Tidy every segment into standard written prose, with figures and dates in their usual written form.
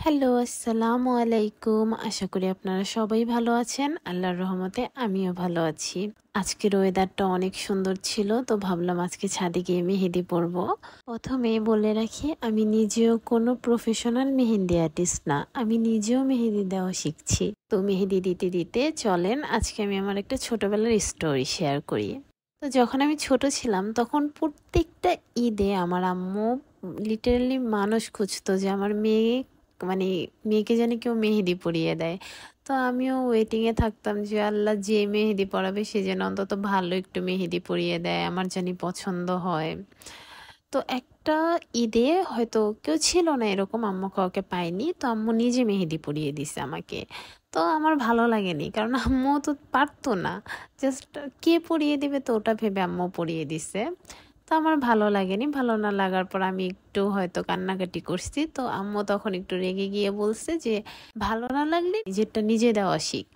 Hello, আসসালামু আলাইকুম। আশা করি আপনারা সবাই ভালো আছেন। আল্লাহর রহমতে আমিও ভালো আছি। আজকের ওয়েদারটা অনেক সুন্দর ছিল, তো ভাবলাম আজকে ছাদে গিয়ে মেহেদি পরব। প্রথমে বলে রাখি, আমি নিজেও কোনো প্রফেশনাল মেহেন্দি আর্টিস্ট না। আমি নিজেও মেহেদি দেওয়া শিখছি। তো মেহেদি দিতে দিতে চলেন আজকে আমি আমার একটা ছোটবেলার স্টোরি শেয়ার করি। তো যখন আমি ছোট ছিলাম তখন প্রত্যেকটা ঈদে আমার আম্মু লিটারালি মানুষ খুঁজতো যে আমার মানে মেয়েকে যেন কেউ মেহেদি পরিয়ে দেয়। তো আমিও ওয়েটিং এ থাকতাম যে আল্লাহ যে মেহেদি পরাবে সে যেন অন্তত ভালো একটু মেহেদি পরিয়ে দেয়, আমার জানি পছন্দ হয়। তো একটা ঈদে হয়তো কেউ ছিল না এরকম, আম্মু কাউকে পায়নি, তো আম্মু নিজে মেহেদি পরিয়ে দিছে আমাকে। তো আমার ভালো লাগেনি, কারণ আম্মু তো পারতো না, জাস্ট কে পরিয়ে দিবে তো ওটা ভেবে আম্মু পরিয়ে দিছে। তো আমার ভালো লাগেনি, ভালো না লাগার পর আমি একটু হয়তো কান্নাকাটি করছি, তো আম্মু তখন একটু রেগে গিয়ে বলছে যে ভালো না লাগলে নিজেরটা নিজে দেওয়া শিখ।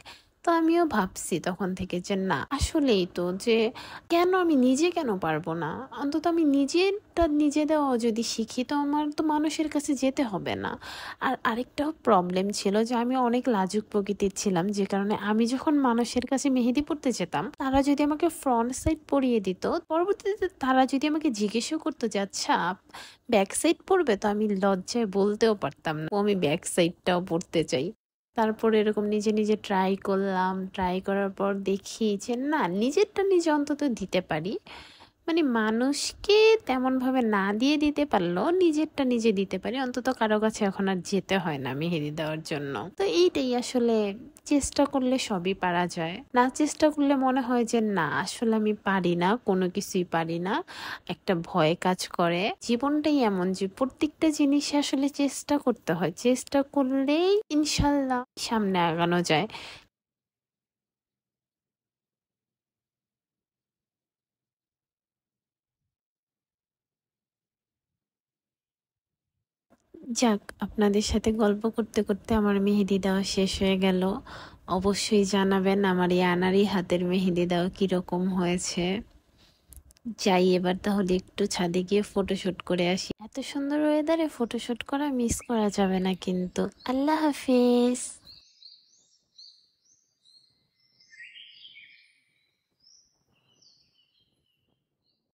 তো আমিও ভাবছি তখন থেকে যে না, আসলেই তো যে কেন আমি নিজে কেন পারবো না, অন্তত আমি নিজেরটা নিজে দেওয়া যদি শিখি তো আমার তো মানুষের কাছে যেতে হবে না। আর আরেকটা প্রবলেম ছিল যে আমি অনেক লাজুক প্রকৃতির ছিলাম, যে কারণে আমি যখন মানুষের কাছে মেহেদি পড়তে যেতাম তারা যদি আমাকে ফ্রন্ট সাইড পরিয়ে দিত, পরবর্তীতে তারা যদি আমাকে জিজ্ঞেসও করতো যে আচ্ছা ব্যাক সাইড পড়বে, তো আমি লজ্জায় বলতেও পারতাম না ও আমি ব্যাক সাইডটাও পড়তে চাই। তারপর এরকম নিজে নিজে ট্রাই করলাম, ট্রাই করার পর দেখি যে না, নিজেরটা নিজে অন্তত দিতে পারি। মানে মানুষকে তেমন ভাবে না দিয়ে দিতে পারলেও নিজেরটা নিজে দিতে পারি, অন্তত কারো কাছে এখন আর যেতে হয় না মেহেদি দেওয়ার জন্য। তো এইটাই আসলে, চেষ্টা করলে সবই পারা যায়, না চেষ্টা করলে মনে হয় যে না আসলে আমি পারি না, কোনো কিছুই পারি না, একটা ভয় কাজ করে। জীবনটাই এমন যে প্রত্যেকটা জিনিসে আসলে চেষ্টা করতে হয়, চেষ্টা করলেই ইনশাল্লাহ সামনে আগানো যায়। যাক, আপনাদের সাথে গল্প করতে করতে আমার মেহেদি দেওয়া শেষ হয়ে গেল। অবশ্যই জানাবেন আমার এই আনারি হাতের মেহেদি দেওয়া কিরকম হয়েছে। যাই এবার তাহলে একটু ছাদে গিয়ে ফটোশুট করে আসি। এত সুন্দর ওয়েদারে ফটোশুট করা মিস করা যাবে না কিন্তু। আল্লাহ হাফেজ।